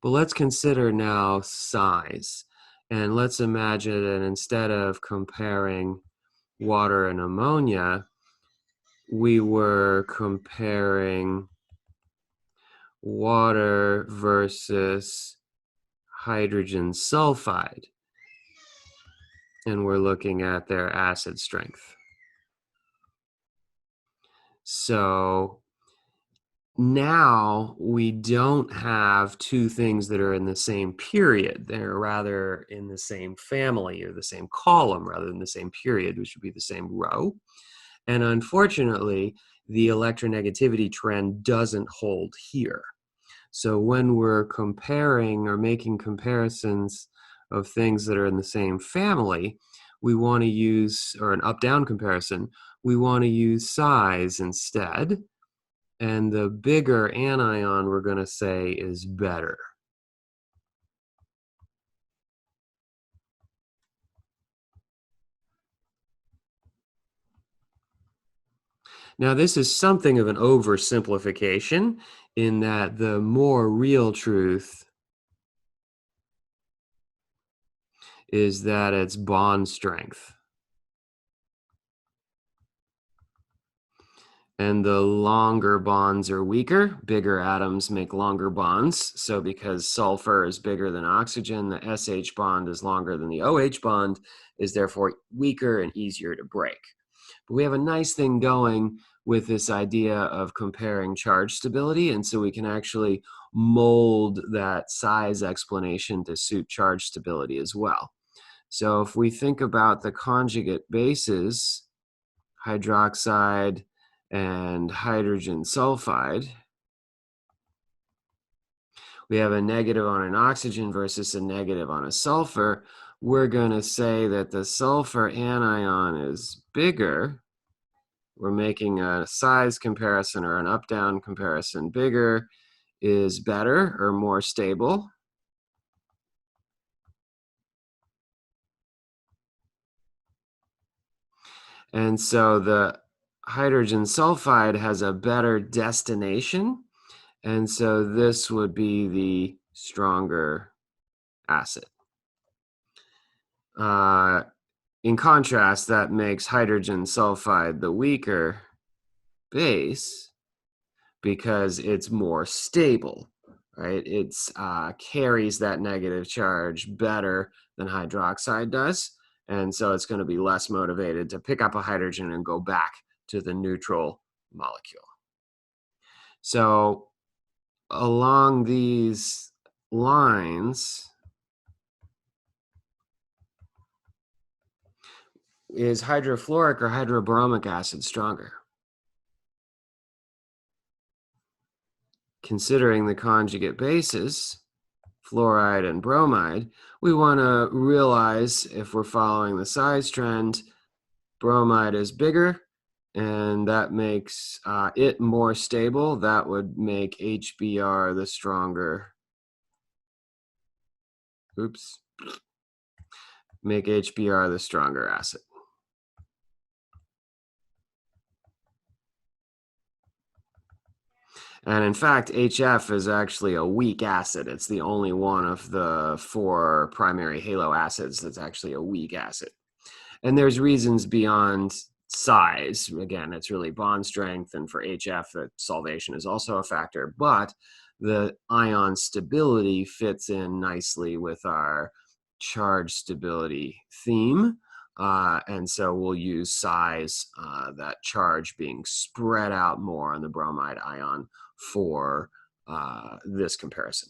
But let's consider now size. And let's imagine that instead of comparing water and ammonia, we were comparing water versus hydrogen sulfide. And we're looking at their acid strength. So now we don't have two things that are in the same period. They're rather in the same family or the same column rather than the same period, which would be the same row. And unfortunately, the electronegativity trend doesn't hold here. So when we're comparing or making comparisons of things that are in the same family, we want to use, or an up-down comparison, we want to use size instead. And the bigger anion we're going to say is better. Now, this is something of an oversimplification in that the more real truth is that it's bond strength. And the longer bonds are weaker, bigger atoms make longer bonds. So because sulfur is bigger than oxygen, the SH bond is longer than the OH bond, is therefore weaker and easier to break. But we have a nice thing going with this idea of comparing charge stability, and so we can actually mold that size explanation to suit charge stability as well. So if we think about the conjugate bases, hydroxide and hydrogen sulfide, we have a negative on an oxygen versus a negative on a sulfur. We're going to say that the sulfur anion is bigger. We're making a size comparison or an up-down comparison. Bigger is better or more stable. And so the hydrogen sulfide has a better destination. And so this would be the stronger acid. In contrast, that makes hydrogen sulfide the weaker base because it's more stable, right? It carries that negative charge better than hydroxide does. And so it's going to be less motivated to pick up a hydrogen and go back to the neutral molecule. So along these lines, is hydrofluoric or hydrobromic acid stronger? Considering the conjugate bases, fluoride and bromide, we want to realize if we're following the size trend, bromide is bigger, and that makes it more stable. That would make HBr the stronger. Make HBr the stronger acid. And in fact, HF is actually a weak acid. It's the only one of the 4 primary halo acids that's actually a weak acid. And there's reasons beyond size. Again, it's really bond strength, and for HF, the solvation is also a factor, but the ion stability fits in nicely with our charge stability theme. And so we'll use size, that charge being spread out more on the bromide ion for this comparison.